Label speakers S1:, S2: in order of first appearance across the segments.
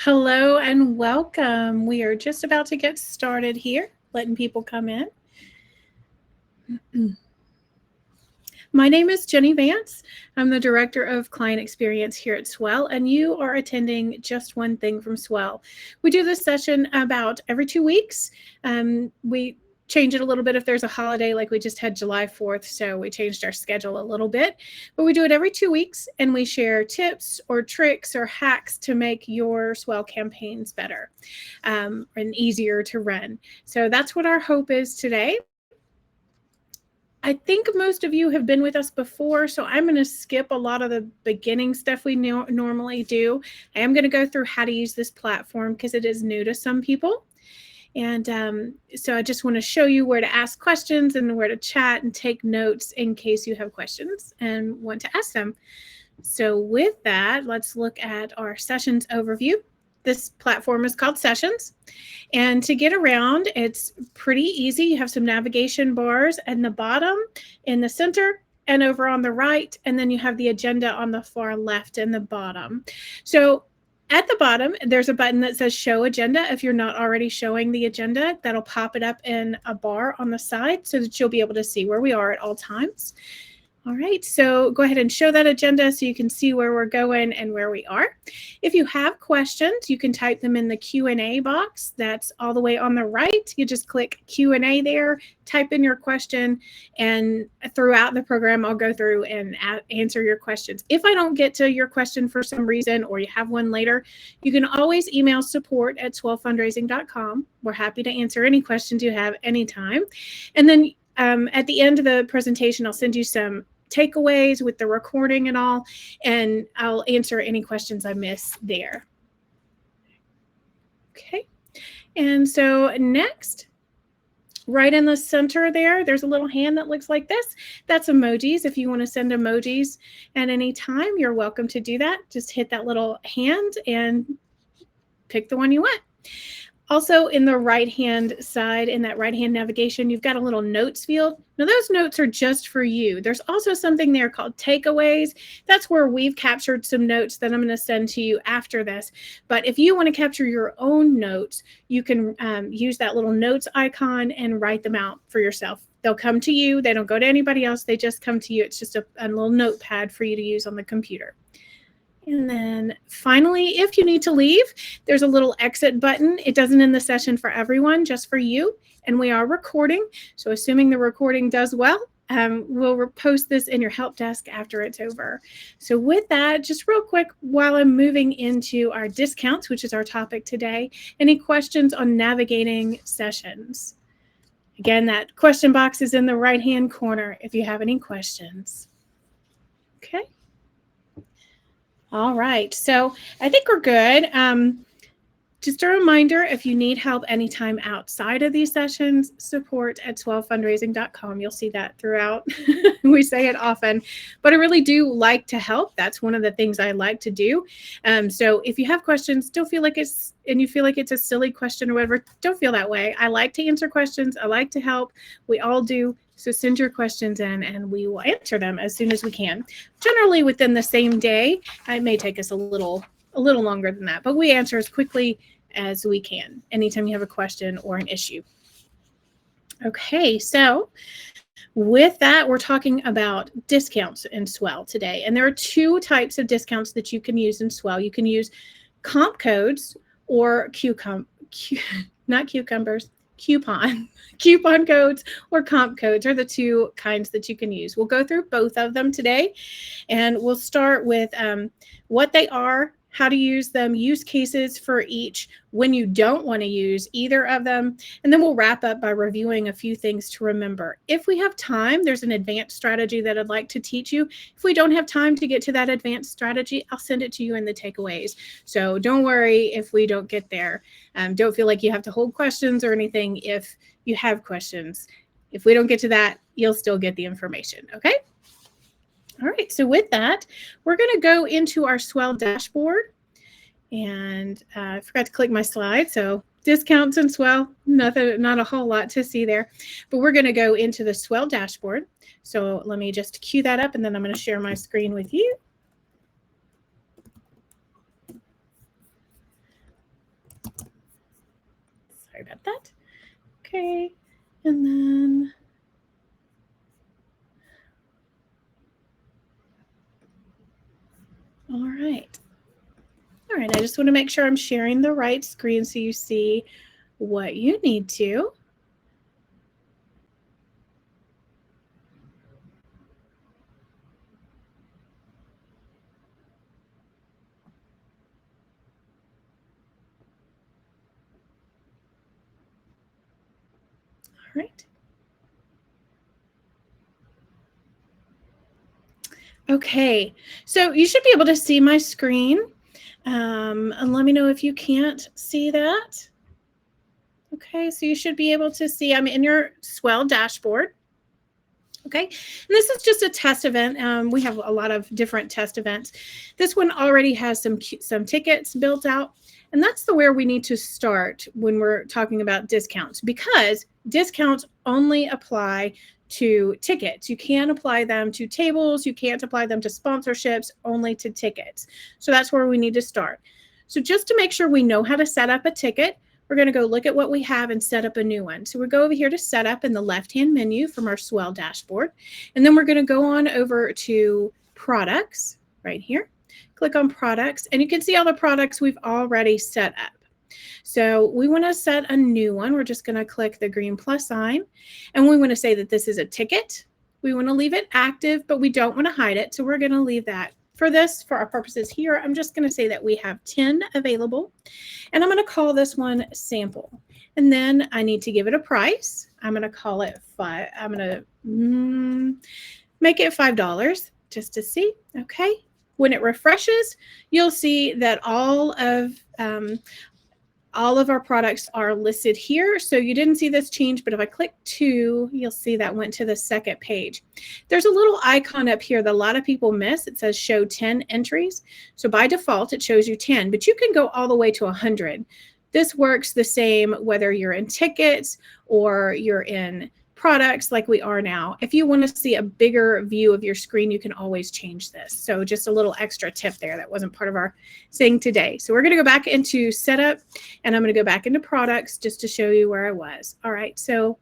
S1: Hello and welcome. We are just about to get started here, letting people come in. My name is Jenny Vance. I'm the Director of Client Experience here at Swell, and you are attending Just One Thing from Swell. We do this session about every 2 weeks. We change it a little bit if there's a holiday, like we just had July 4th, so we changed our schedule a little bit. But we do it every 2 weeks, and we share tips or tricks or hacks to make your Swell campaigns better and easier to run. So that's what our hope is today. I think most of you have been with us before, so I'm going to skip a lot of the beginning stuff we normally do. I am going to go through how to use this platform because it is new to some people. And so I just want to show you where to ask questions and where to chat and take notes in case you have questions and want to ask them. So with that, let's look at our sessions overview. This platform is called Sessions. And to get around, it's pretty easy. You have some navigation bars at the bottom, in the center, and over on the right. And then you have the agenda on the far left in the bottom. So at the bottom, there's a button that says Show Agenda. If you're not already showing the agenda, that'll pop it up in a bar on the side so that you'll be able to see where we are at all times. All right, so go ahead and show that agenda so you can see where we're going and where we are. If you have questions, you can type them in the Q&A box. That's all the way on the right. You just click Q&A there, type in your question, and throughout the program, I'll go through and answer your questions. If I don't get to your question for some reason or you have one later, you can always email support@swellfundraising.com. We're happy to answer any questions you have anytime. And then at the end of the presentation, I'll send you some takeaways with the recording and all, and I'll answer any questions I miss there. Okay, and so next, right in the center there's a little hand that looks like this. That's emojis. If you want to send emojis at any time, you're welcome to do that. Just hit that little hand and pick the one you want. Also, in the right-hand side, in that right-hand navigation, you've got a little notes field. Now, those notes are just for you. There's also something there called takeaways. That's where we've captured some notes that I'm going to send to you after this. But if you want to capture your own notes, you can use that little notes icon and write them out for yourself. They'll come to you. They don't go to anybody else. They just come to you. It's just a little notepad for you to use on the computer. And then finally, if you need to leave, there's a little exit button. It doesn't end the session for everyone, just for you. And we are recording. So assuming the recording does well, we'll post this in your help desk after it's over. So with that, just real quick, while I'm moving into our discounts, which is our topic today, any questions on navigating sessions? Again, that question box is in the right-hand corner if you have any questions. Okay. All right, so I think we're good. Just a reminder, if you need help anytime outside of these sessions, support@swellfundraising.com. You'll see that throughout. We say it often, but I really do like to help. That's one of the things I like to do. So if you have questions, don't feel like it's a silly question or whatever, don't feel that way. I like to answer questions. I like to help. We all do. So send your questions in and we will answer them as soon as we can. Generally within the same day. It may take us a little longer than that, but we answer as quickly as we can anytime you have a question or an issue. Okay, so with that, we're talking about discounts in Swell today. And there are two types of discounts that you can use in Swell. You can use comp codes or coupon codes or comp codes are the two kinds that you can use. We'll go through both of them today, and we'll start with what they are, how to use them, use cases for each, when you don't want to use either of them, and then we'll wrap up by reviewing a few things to remember. If we have time, there's an advanced strategy that I'd like to teach you. If we don't have time to get to that advanced strategy, I'll send it to you in the takeaways. So don't worry if we don't get there. Don't feel like you have to hold questions or anything if you have questions. If we don't get to that, you'll still get the information, okay? All right, so with that, we're going to go into our Swell dashboard. And I forgot to click my slide, so discounts and Swell, not a whole lot to see there. But we're going to go into the Swell dashboard. So let me just cue that up, and then I'm going to share my screen with you. that. Okay, and then all right. All right, I just want to make sure I'm sharing the right screen so you see what you need to. All right. Okay, so you should be able to see my screen. And let me know if you can't see that. Okay, so you should be able to see, I'm in your Swell dashboard. Okay, and this is just a test event. We have a lot of different test events. This one already has some tickets built out, and that's the where we need to start when we're talking about discounts, because discounts only apply to tickets. You can't apply them to tables. You can't apply them to sponsorships, only to tickets. So that's where we need to start. So just to make sure we know how to set up a ticket, we're going to go look at what we have and set up a new one. So we go over here to set up in the left-hand menu from our Swell dashboard. And then we're going to go on over to products right here. Click on products, and you can see all the products we've already set up. So we want to set a new one. We're just going to click the green plus sign, and we want to say that this is a ticket. We want to leave it active, but we don't want to hide it. So we're going to leave that. For this, for our purposes here, I'm just going to say that we have 10 available, and I'm going to call this one sample. And then I need to give it a price. I'm going to call it $5. I'm going to make it $5 just to see. Okay. When it refreshes, you'll see that all of our products are listed here. So you didn't see this change, but if I click 2, you'll see that went to the second page. There's a little icon up here that a lot of people miss. It says show 10 entries. So by default, it shows you 10, but you can go all the way to 100. This works the same whether you're in tickets or you're in products like we are now. If you want to see a bigger view of your screen, you can always change this. So just a little extra tip there that wasn't part of our thing today. So we're going to go back into setup, and I'm going to go back into products just to show you where I was. All right, so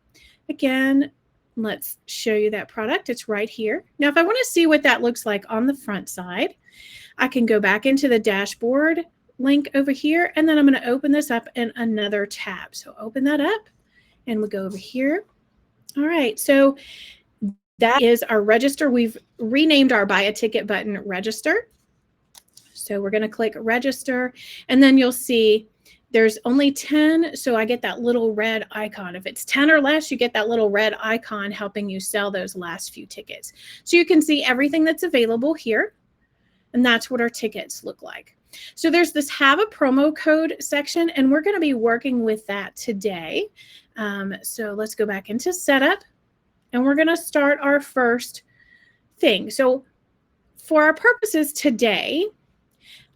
S1: again, let's show you that product. It's right here. Now, if I want to see what that looks like on the front side, I can go back into the dashboard link over here, and then I'm going to open this up in another tab. So open that up, and we go over here. All right, so that is our register. We've renamed our buy a ticket button register. So we're going to click register, and then you'll see there's only 10, so I get that little red icon. If it's 10 or less, you get that little red icon helping you sell those last few tickets. So you can see everything that's available here, and that's what our tickets look like. So there's this have a promo code section, and we're going to be working with that today. So let's go back into setup, and we're going to start our first thing. So for our purposes today,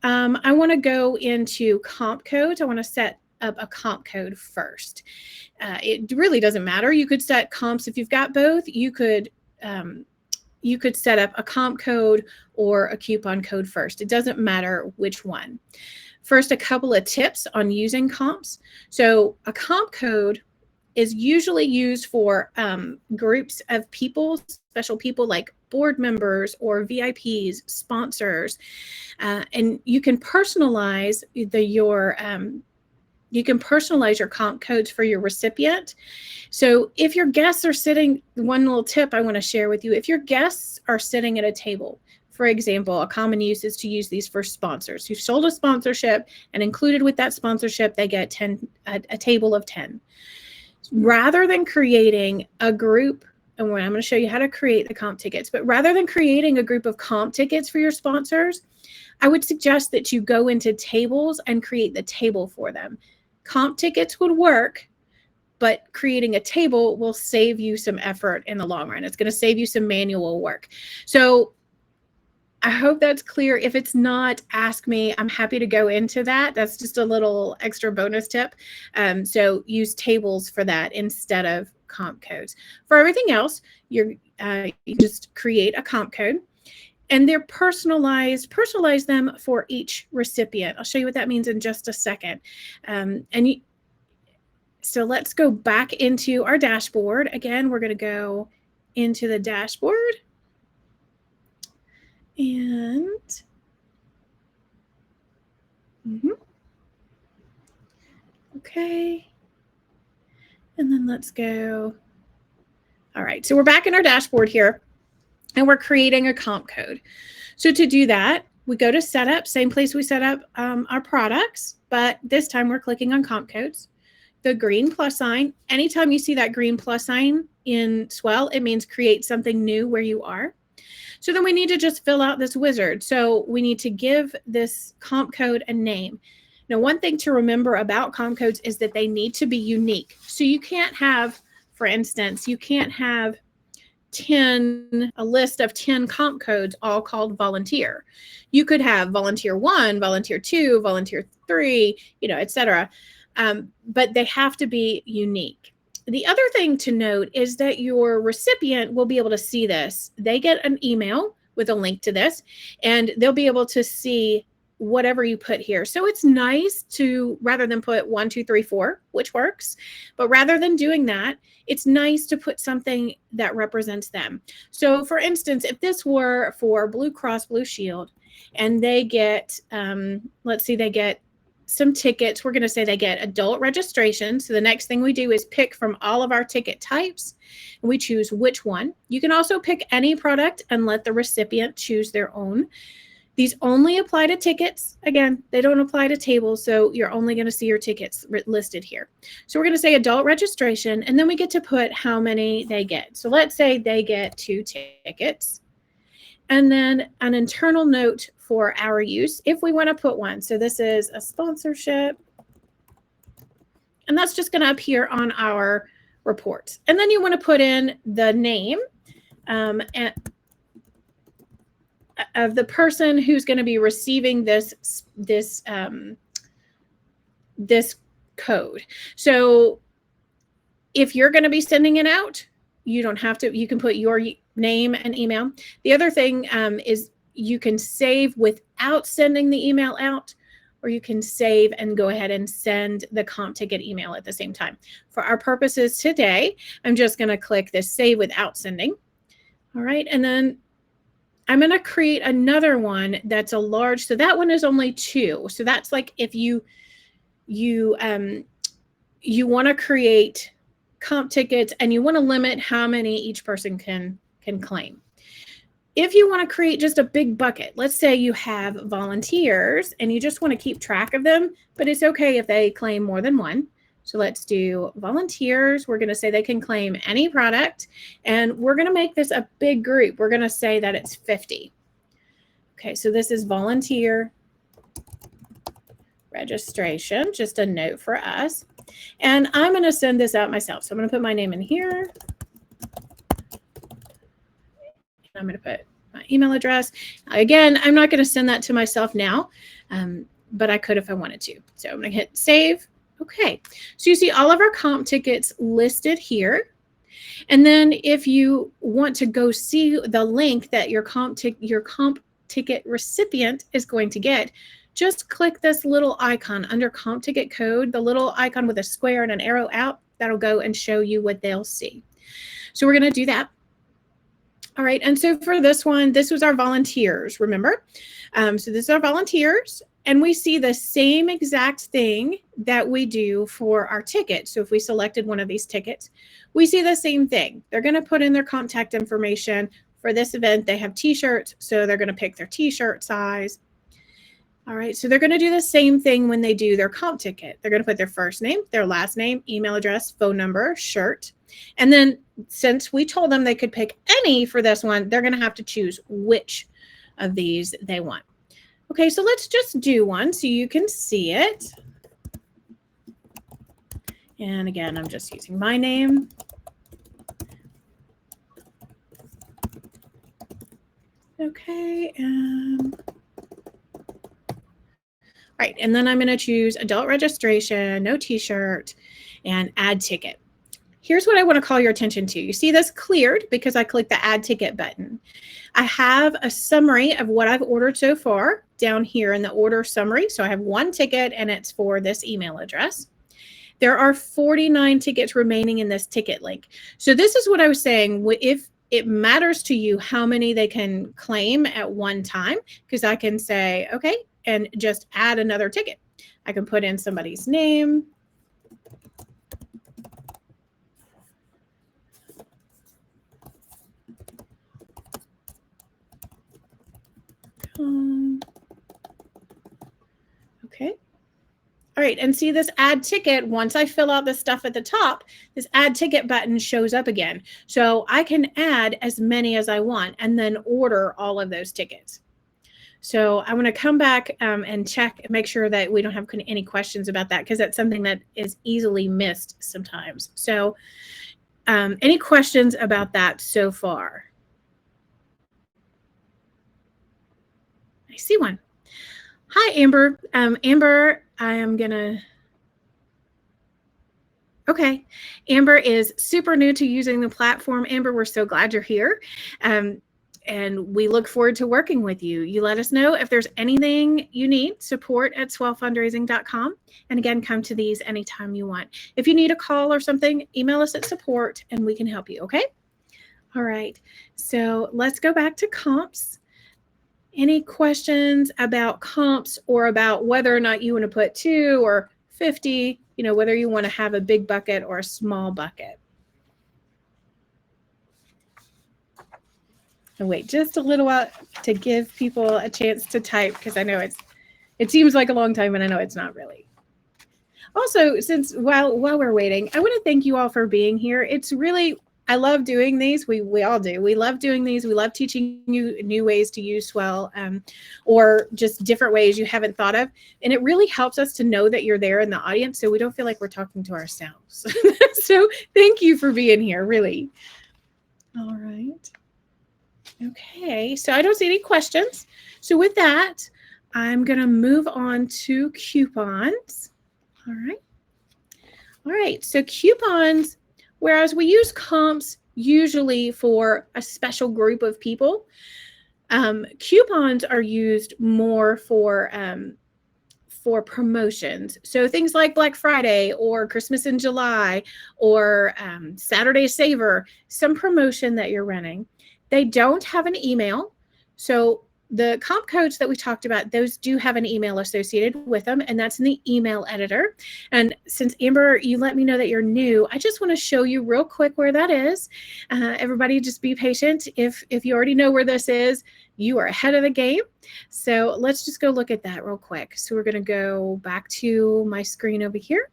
S1: I want to go into comp codes. I want to set up a comp code first. It really doesn't matter. You could set comps if you've got both. You could set up a comp code or a coupon code first. It doesn't matter which one. First, a couple of tips on using comps. So a comp code is usually used for groups of people, special people like board members or VIPs, sponsors, and you can personalize your comp codes for your recipient. So if your guests are sitting, one little tip I want to share with you, if your guests are sitting at a table, for example, a common use is to use these for sponsors. You've sold a sponsorship, and included with that sponsorship, they get a table of 10. Rather than creating a group, and I'm going to show you how to create the comp tickets, but rather than creating a group of comp tickets for your sponsors, I would suggest that you go into tables and create the table for them. Comp tickets would work, but creating a table will save you some effort in the long run. It's going to save you some manual work. So I hope that's clear. If it's not, ask me. I'm happy to go into that. That's just a little extra bonus tip. So use tables for that instead of comp codes. For everything else, you just create a comp code, and they're personalized. Personalize them for each recipient. I'll show you what that means in just a second. so let's go back into our dashboard. Again, we're going to go into the dashboard. And okay. And then let's go. All right, so we're back in our dashboard here, and we're creating a comp code. So to do that, we go to setup, same place we set up our products, but this time we're clicking on comp codes. The green plus sign, anytime you see that green plus sign in Swell, it means create something new where you are. So then we need to just fill out this wizard. So we need to give this comp code a name. Now, one thing to remember about comp codes is that they need to be unique. So you can't have, for instance, you can't have a list of 10 comp codes all called volunteer. You could have volunteer 1, volunteer 2, volunteer 3, etc. But they have to be unique. The other thing to note is that your recipient will be able to see this. They get an email with a link to this, and they'll be able to see whatever you put here. So it's nice to, rather than put 1, 2, 3, 4, which works, but rather than doing that, it's nice to put something that represents them. So for instance, if this were for Blue Cross Blue Shield and they get, let's see, they get some tickets, we're going to say they get adult registration. So the next thing we do is pick from all of our ticket types, and we choose which one. You can also pick any product and let the recipient choose their own. These only apply to tickets. Again, they don't apply to tables, so you're only going to see your tickets listed here. So we're going to say adult registration, and then we get to put how many they get. So let's say they get 2 tickets, and then an internal note for our use if we want to put one. So this is a sponsorship, and that's just going to appear on our report. And then you want to put in the name of the person who's going to be receiving this code. So if you're going to be sending it out, you don't have to, you can put your name and email. The other thing is you can save without sending the email out, or you can save and go ahead and send the comp ticket email at the same time. For our purposes today, I'm just going to click this save without sending. All right, and then I'm going to create another one that's a large, so that one is only 2. So that's like if you want to create comp tickets and you want to limit how many each person can claim. If you want to create just a big bucket, let's say you have volunteers and you just want to keep track of them, but it's okay if they claim more than one. So let's do volunteers. We're going to say they can claim any product, and we're going to make this a big group. We're going to say that it's 50. Okay, so this is volunteer registration, just a note for us. And I'm going to send this out myself. So I'm going to put my name in here. I'm going to put my email address. Again, I'm not going to send that to myself now, but I could if I wanted to. So I'm going to hit save. Okay, so you see all of our comp tickets listed here. And then if you want to go see the link that your comp ticket recipient is going to get, just click this little icon under comp ticket code, the little icon with a square and an arrow out. That'll go and show you what they'll see. So we're going to do that. All right, and so for this one, this was our volunteers, remember? So this is our volunteers, and we see the same exact thing that we do for our ticket. So if we selected one of these tickets, we see the same thing. They're going to put in their contact information. For this event, they have t-shirts, so they're going to pick their t-shirt size. All right, so they're going to do the same thing when they do their comp ticket. They're going to put their first name, their last name, email address, phone number, shirt. And then since we told them they could pick any for this one, they're going to have to choose which of these they want. Okay, so let's just do one so you can see it. And again, I'm just using my name. Okay, right, and then I'm going to choose adult registration, no t-shirt, and add ticket. Here's what I want to call your attention to. You see this cleared because I clicked the add ticket button. I have a summary of what I've ordered so far down here in the order summary. So I have one ticket and it's for this email address. There are 49 tickets remaining in this ticket link. So this is what I was saying. If it matters to you how many they can claim at one time, because I can say, okay, and just add another ticket. I can put in somebody's name. Okay. All right, and see this add ticket, once I fill out the stuff at the top, this add ticket button shows up again. So I can add as many as I want and then order all of those tickets. So I'm going to come back and check and make sure that we don't have any questions about that, because that's something that is easily missed sometimes. So any questions about that so far? I see one. Hi, Amber. Amber, I am going to... Okay. Amber is super new to using the platform. Amber, we're so glad you're here. And we look forward to working with you. You let us know if there's anything you need, support at swellfundraising.com. And again, come to these anytime you want. If you need a call or something, email us at support and we can help you, okay? All right. So let's go back to comps. Any questions about comps or about whether or not you want to put 2 or 50, whether you want to have a big bucket or a small bucket? And wait just a little while to give people a chance to type, because I know it seems like a long time, and I know it's not really. Also, since while we're waiting, I want to thank you all for being here. It's really, I love doing these. We all do. We love doing these. We love teaching you new ways to use Swell, or just different ways you haven't thought of. And it really helps us to know that you're there in the audience, so we don't feel like we're talking to ourselves. So thank you for being here, really. All right. Okay, so I don't see any questions. So with that, I'm going to move on to coupons. All right. All right, so coupons, whereas we use comps usually for a special group of people, coupons are used more for promotions. So things like Black Friday or Christmas in July or Saturday Saver, some promotion that you're running. They don't have an email. So the comp codes that we talked about, those do have an email associated with them, and that's in the email editor. And since Amber, you let me know that you're new, I just want to show you real quick where that is. Everybody just be patient. If you already know where this is, you are ahead of the game. So let's just go look at that real quick. So we're going to go back to my screen over here.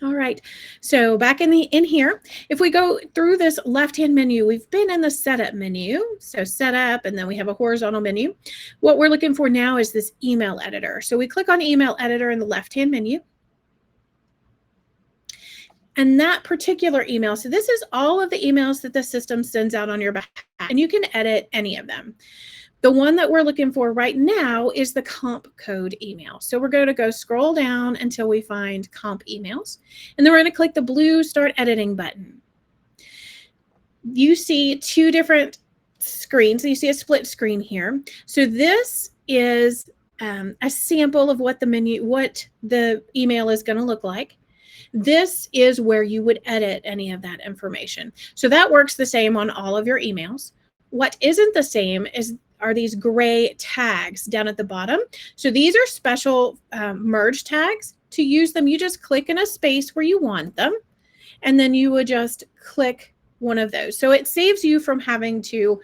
S1: All right, so back in here, if we go through this left-hand menu, we've been in the setup menu. So setup, and then we have a horizontal menu. What we're looking for now is this email editor. So we click on email editor in the left-hand menu. And that particular email, so this is all of the emails that the system sends out on your behalf, and you can edit any of them. The one that we're looking for right now is the comp code email. So we're going to go scroll down until we find comp emails. And then we're going to click the blue Start Editing button. You see 2 different screens. You see a split screen here. So this is a sample of what the email is going to look like. This is where you would edit any of that information. So that works the same on all of your emails. What isn't the same are these gray tags down at the bottom. So these are special merge tags. To use them, you just click in a space where you want them, and then you would just click one of those. So it saves you from having to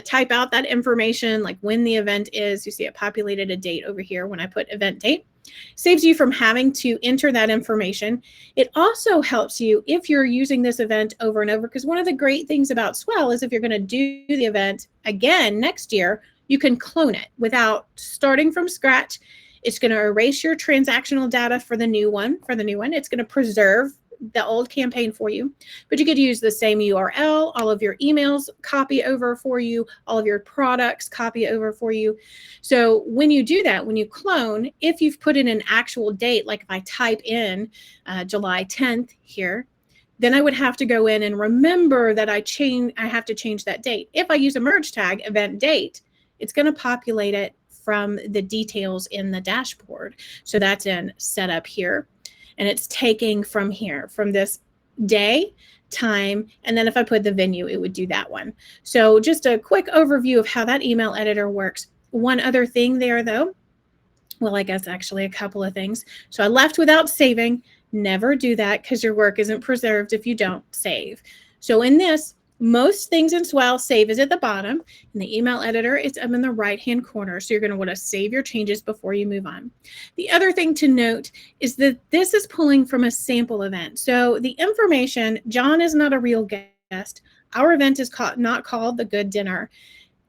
S1: type out that information, like when the event is. You see it populated a date over here when I put event date. Saves you from having to enter that information. It also helps you if you're using this event over and over, because one of the great things about Swell is if you're going to do the event again next year, you can clone it without starting from scratch. It's going to erase your transactional data for the new one. It's going to preserve the old campaign for you, but you could use the same URL, all of your emails copy over for you, all of your products copy over for you. So when you do that, when you clone, if you've put in an actual date, like if I type in July 10th here, then I would have to go in and remember that I have to change that date. If I use a merge tag, event date, it's going to populate it from the details in the dashboard. So that's in setup here, and it's taking from here, from this day, time, and then if I put the venue, it would do that one. So just a quick overview of how that email editor works. One other thing there though, well, I guess actually a couple of things. So I left without saving. Never do that because your work isn't preserved if you don't save. So in this, most things in Swell save is at the bottom. In the email editor, it's up in the right-hand corner. So you're going to want to save your changes before you move on. The other thing to note is that this is pulling from a sample event. So the information, John is not a real guest. Our event is not called the Good Dinner.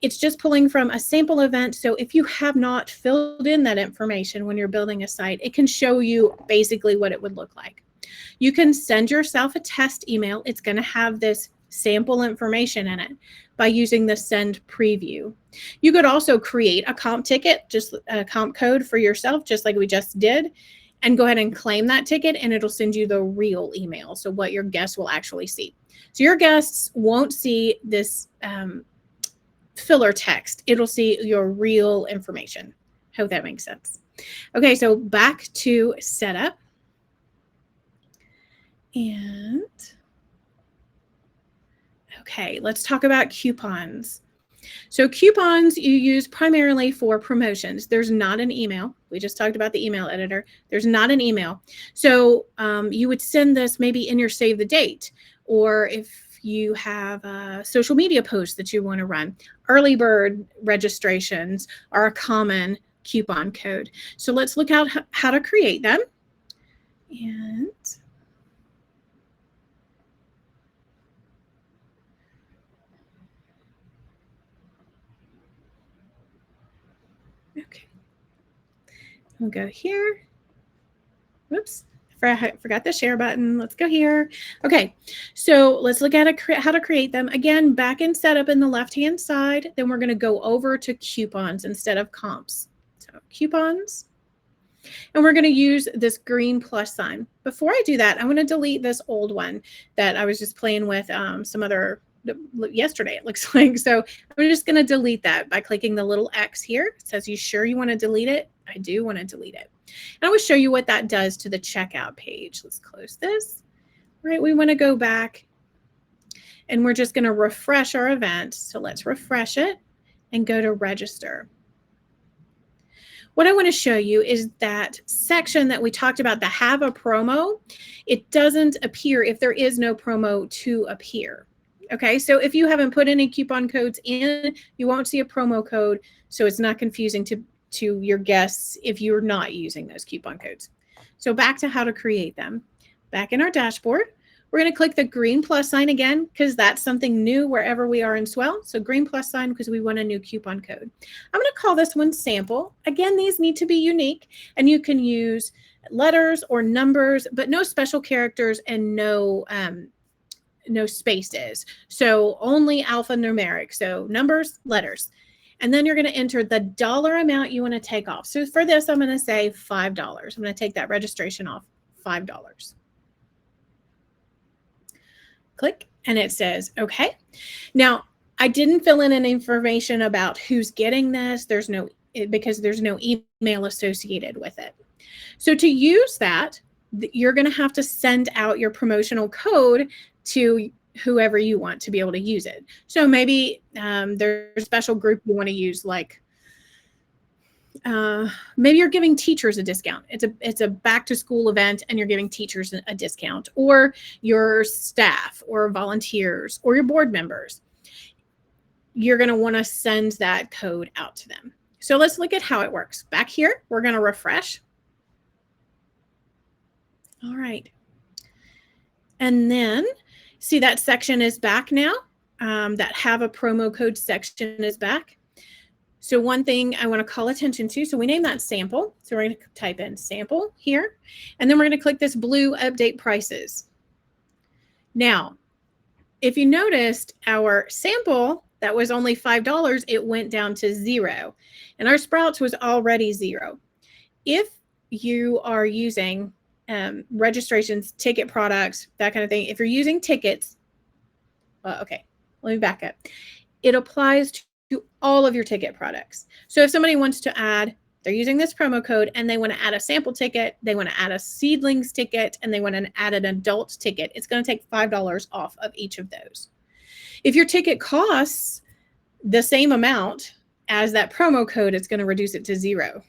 S1: It's just pulling from a sample event. So if you have not filled in that information when you're building a site, it can show you basically what it would look like. You can send yourself a test email. It's going to have this sample information in it by using the send preview. You could also create a comp ticket, just a comp code for yourself, just like we just did, and go ahead and claim that ticket, and it'll send you the real email. So what your guests will actually see. So your guests won't see this filler text. It'll see your real information. Hope that makes sense. Okay, so back to setup. And okay, let's talk about coupons. So coupons you use primarily for promotions. There's not an email. We just talked about the email editor. There's not an email. So you would send this maybe in your save the date, or if you have a social media post that you want to run. Early bird registrations are a common coupon code. So let's look at how to create them. And okay, we'll go here. Whoops, I forgot the share button. Let's go here. Okay, so let's look at how to create them. Again, back in setup in the left-hand side, then we're going to go over to coupons instead of comps. So coupons, and we're going to use this green plus sign. Before I do that, I want to delete this old one that I was just playing with some other yesterday, it looks like. So I'm just going to delete that by clicking the little X here. It says, you sure you want to delete it? I do want to delete it. And I will show you what that does to the checkout page. Let's close this. All right, we want to go back and we're just going to refresh our event. So let's refresh it and go to register. What I want to show you is that section that we talked about, the have a promo. It doesn't appear if there is no promo to appear. Okay, so if you haven't put any coupon codes in, you won't see a promo code, so it's not confusing to your guests if you're not using those coupon codes. So back to how to create them. Back in our dashboard, we're going to click the green plus sign again because that's something new wherever we are in Swell. So green plus sign because we want a new coupon code. I'm going to call this one sample. Again, these need to be unique, and you can use letters or numbers, but no special characters and no spaces. So only alphanumeric. So numbers, letters. And then you're going to enter the dollar amount you want to take off. So for this, I'm going to say $5. I'm going to take that registration off, $5. Click, and it says, okay. Now, I didn't fill in any information about who's getting this. Because there's no email associated with it. So to use that, you're going to have to send out your promotional code to whoever you want to be able to use it. So maybe there's a special group you want to use, like maybe you're giving teachers a discount. It's a back to school event and you're giving teachers a discount, or your staff or volunteers or your board members. You're going to want to send that code out to them. So let's look at how it works. Back here, we're going to refresh. All right. And then see that section is back now. That have a promo code section is back. So one thing I want to call attention to, so we name that sample. So we're going to type in sample here, and then we're going to click this blue update prices. Now, if you noticed, our sample that was only $5, it went down to 0, and our Sprouts was already 0. If you are using registrations, ticket products, that kind of thing, if you're using tickets, okay, let me back up. It applies to all of your ticket products. So if somebody wants to add, they're using this promo code and they want to add a sample ticket, they want to add a seedlings ticket, and they want to add an adult ticket, it's going to take $5 off of each of those. If your ticket costs the same amount as that promo code, it's going to reduce it to $0.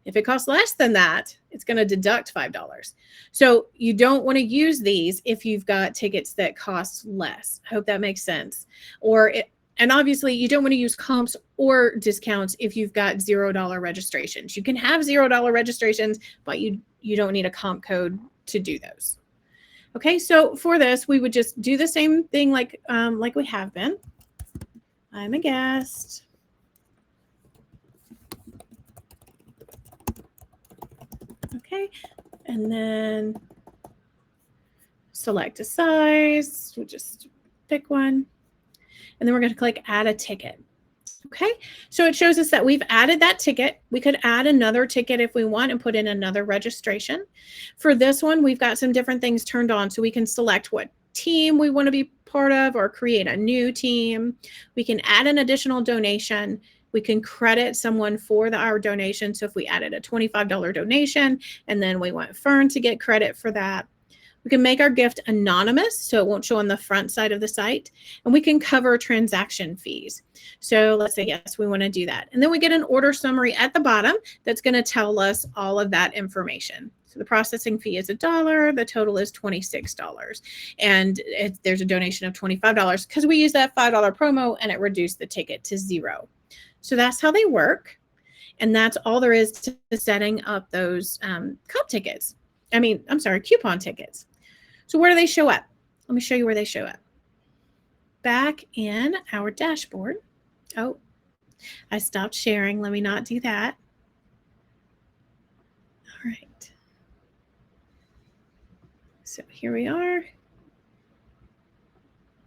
S1: If it costs less than that, it's going to deduct $5. So you don't want to use these if you've got tickets that cost less. I hope that makes sense. And obviously you don't want to use comps or discounts if you've got $0 registrations. You can have $0 registrations, but you don't need a comp code to do those. Okay, so for this, we would just do the same thing like we have been. I'm a guest. Okay, and then select a size. We'll just pick one. And then we're going to click add a ticket. Okay, so it shows us that we've added that ticket. We could add another ticket if we want and put in another registration. For this one, we've got some different things turned on. So we can select what team we want to be part of or create a new team. We can add an additional donation. We can credit someone for our donation. So if we added a $25 donation and then we want Fern to get credit for that. We can make our gift anonymous so it won't show on the front side of the site. And we can cover transaction fees. So let's say, yes, we want to do that. And then we get an order summary at the bottom that's going to tell us all of that information. So the processing fee is $1. The total is $26. And there's a donation of $25 because we use that $5 promo and it reduced the ticket to $0. So that's how they work. And that's all there is to setting up those coupon tickets. So where do they show up? Let me show you where they show up. Back in our dashboard. Oh, I stopped sharing. Let me not do that. All right. So here we are. All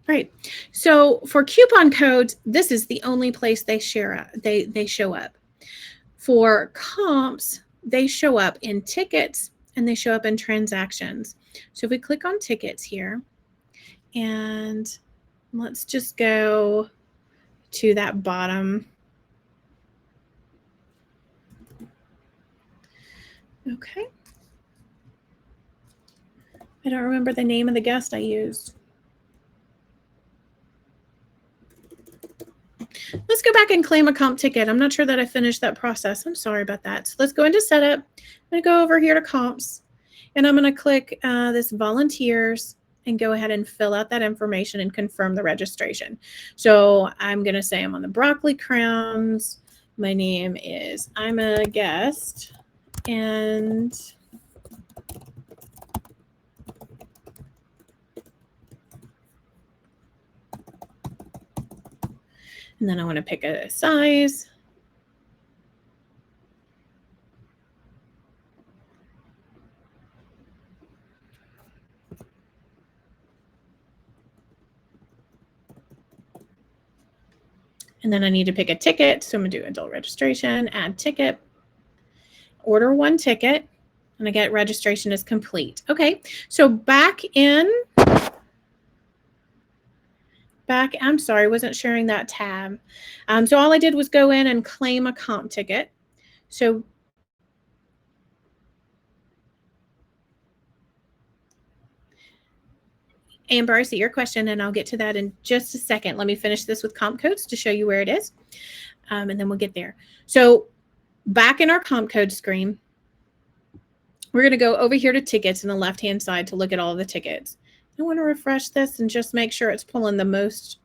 S1: right. So for coupon codes, this is the only place they show up. For comps, they show up in tickets and they show up in transactions. So if we click on tickets here, and let's just go to that bottom. Okay. I don't remember the name of the guest I used. Let's go back and claim a comp ticket. I'm not sure that I finished that process. I'm sorry about that. So let's go into setup. I'm going to go over here to comps, and I'm going to click this volunteers and go ahead and fill out that information and confirm the registration. So I'm going to say I'm on the broccoli crowns. My name is I'm a guest, and then I want to pick a size. And then I need to pick a ticket. So I'm going to do adult registration, add ticket, order one ticket, and I get registration is complete. Okay, so I'm sorry, wasn't sharing that tab. So all I did was go in and claim a comp ticket. So Amber, I see your question, and I'll get to that in just a second. Let me finish this with comp codes to show you where it is, and then we'll get there. So back in our comp code screen, we're going to go over here to tickets in the left-hand side to look at all of the tickets. I want to refresh this and just make sure it's pulling the most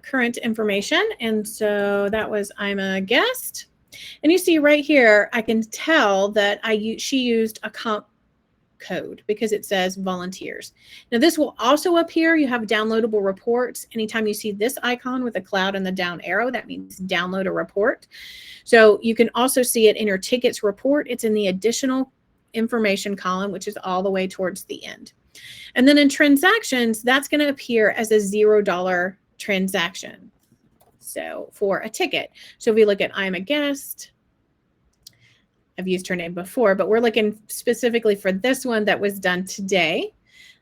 S1: current information. And so that was I'm a guest. And you see right here, I can tell that she used a comp code because it says volunteers. Now this will also appear. You have downloadable reports. Anytime you see this icon with a cloud and the down arrow, that means download a report. So you can also see it in your tickets report. It's in the additional information column, which is all the way towards the end. And then in transactions, that's going to appear as a $0 transaction. So for a ticket. So if we look at I'm a guest, I've used her name before, but we're looking specifically for this one that was done today.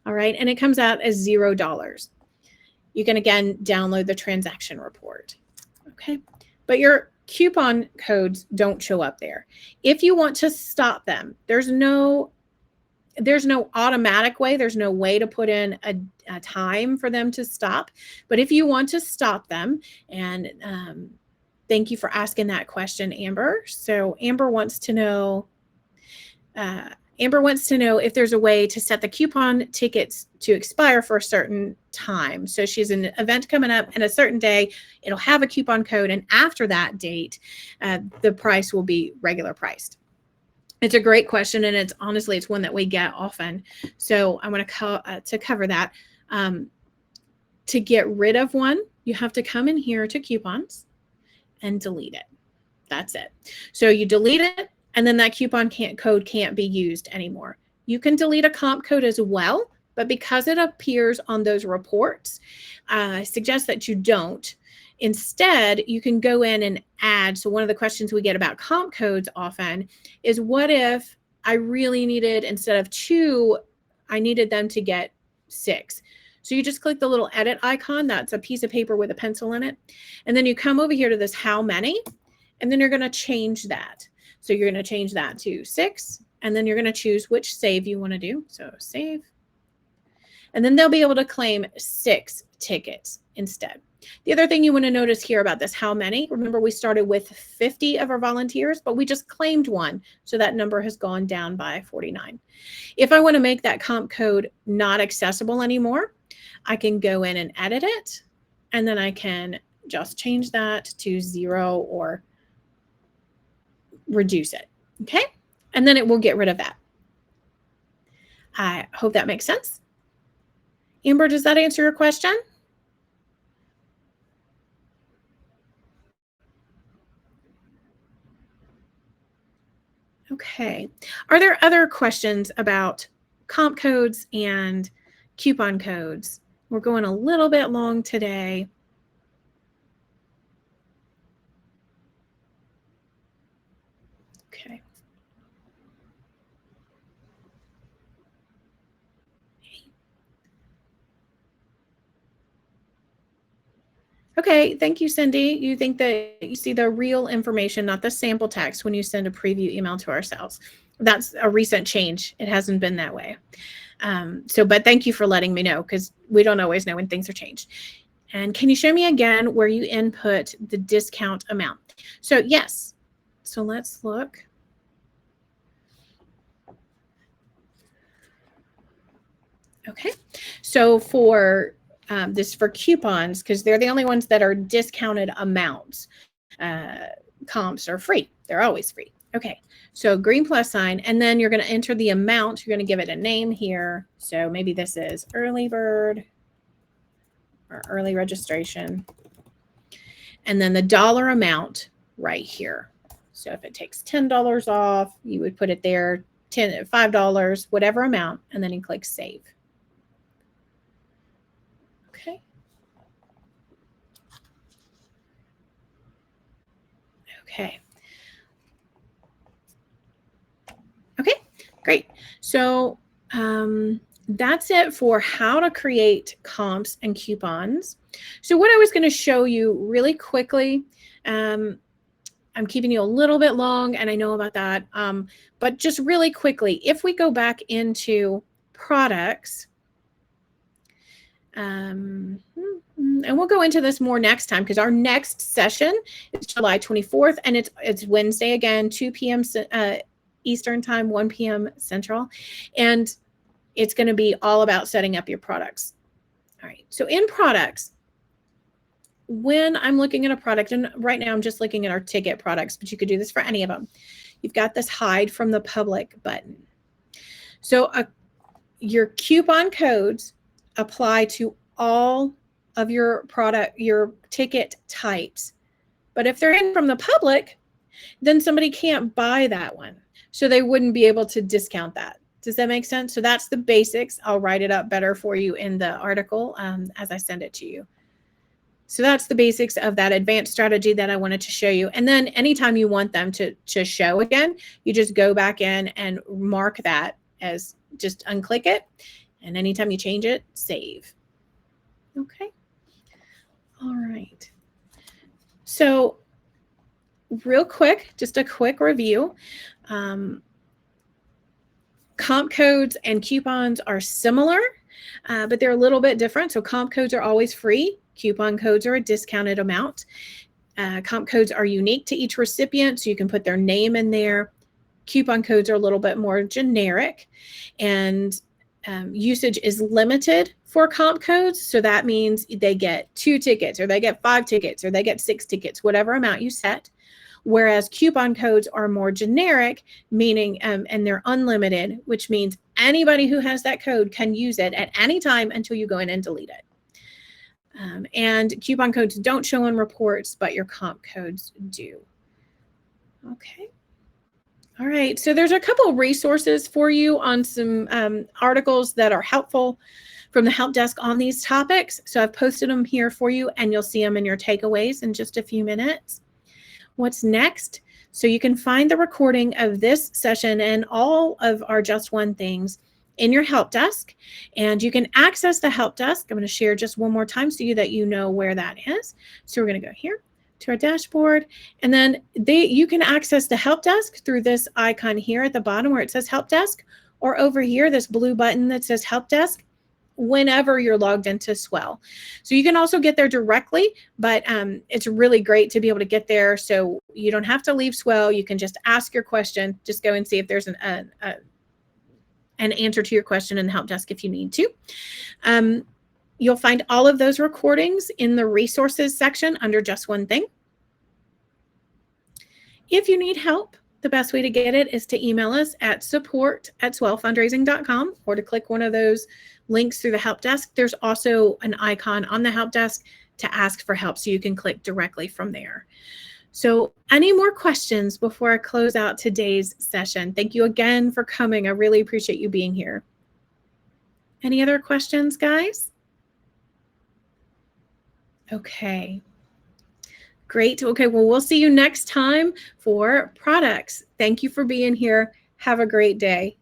S1: All right. And it comes out as $0. You can again download the transaction report. Okay. But your coupon codes don't show up there. If you want to stop them, there's no automatic way. There's no way to put in a time for them to stop. But if you want to stop them, and thank you for asking that question, Amber. So Amber wants to know if there's a way to set the coupon tickets to expire for a certain time. So she's an event coming up and a certain day, it'll have a coupon code. And after that date, the price will be regular priced. It's a great question. And it's one that we get often. So I want to cover that. To get rid of one, you have to come in here to coupons and delete it. That's it. So you delete it, and then that coupon code can't be used anymore. You can delete a comp code as well, but because it appears on those reports, I suggest that you don't. Instead, you can go in and add. So one of the questions we get about comp codes often is, what if I really needed, instead of 2, I needed them to get 6? So you just click the little edit icon. That's a piece of paper with a pencil in it. And then you come over here to this how many, and then you're going to change that. So you're going to change that to 6, and then you're going to choose which save you want to do. So save. And then they'll be able to claim 6 tickets instead. The other thing you want to notice here about this how many, remember we started with 50 of our volunteers, but we just claimed 1. So that number has gone down by 49. If I want to make that comp code not accessible anymore, I can go in and edit it, and then I can just change that to 0 or reduce it. Okay. And then it will get rid of that. I hope that makes sense. Amber, does that answer your question? Okay. Are there other questions about comp codes and coupon codes? We're going a little bit long today. Okay. Okay, thank you, Cindy. You think that you see the real information, not the sample text, when you send a preview email to ourselves. That's a recent change. It hasn't been that way. But thank you for letting me know, because we don't always know when things are changed. And can you show me again where you input the discount amount? So yes. So let's look. Okay. So for this for coupons, because they're the only ones that are discounted amounts. Comps are free. They're always free. Okay. So green plus sign, and then you're going to enter the amount. You're going to give it a name here. So maybe this is early bird or early registration. And then the dollar amount right here. So if it takes $10 off, you would put it there, $5, whatever amount, and then you click save. Okay. Okay. Okay, great. So that's it for how to create comps and coupons. So what I was going to show you really quickly, I'm keeping you a little bit long, and I know about that, but just really quickly, if we go back into products, and we'll go into this more next time, because our next session is July 24th, and it's Wednesday again, 2 p.m. Eastern time, 1 p.m. Central, and it's going to be all about setting up your products. All right, so in products, when I'm looking at a product, and right now I'm just looking at our ticket products, but you could do this for any of them. You've got this hide from the public button. So your coupon codes apply to all of your ticket types. But if they're in from the public, then somebody can't buy that one. So they wouldn't be able to discount that. Does that make sense? So that's the basics. I'll write it up better for you in the article as I send it to you. So that's the basics of that advanced strategy that I wanted to show you. And then anytime you want them to show again, you just go back in and mark that as, just unclick it. And anytime you change it, save. Okay. All right. So real quick, just a quick review. Comp codes and coupons are similar, but they're a little bit different. So comp codes are always free. Coupon codes are a discounted amount. Comp codes are unique to each recipient, so you can put their name in there. Coupon codes are a little bit more generic, and usage is limited for comp codes. So that means they get 2 tickets, or they get 5 tickets, or they get 6 tickets, whatever amount you set. Whereas coupon codes are more generic, meaning, and they're unlimited, which means anybody who has that code can use it at any time until you go in and delete it. And coupon codes don't show in reports, but your comp codes do. Okay. All right. So there's a couple resources for you on some articles that are helpful from the help desk on these topics. So I've posted them here for you, and you'll see them in your takeaways in just a few minutes. What's next? So you can find the recording of this session and all of our Just One things in your help desk, and you can access the help desk. I'm going to share just one more time so that you know where that is. So we're going to go here to our dashboard, and then you can access the help desk through this icon here at the bottom where it says help desk, or over here, this blue button that says help desk, whenever you're logged into Swell. So you can also get there directly, but it's really great to be able to get there, so you don't have to leave Swell. You can just ask your question, just go and see if there's an answer to your question in the help desk if you need to. You'll find all of those recordings in the resources section under Just One Thing. If you need help, the best way to get it is to email us at support@swellfundraising.com, or to click one of those links through the help desk. There's also an icon on the help desk to ask for help, so you can click directly from there. So any more questions before I close out today's session? Thank you again for coming. I really appreciate you being here. Any other questions, guys? Okay. Great. Okay, well, we'll see you next time for products. Thank you for being here. Have a great day.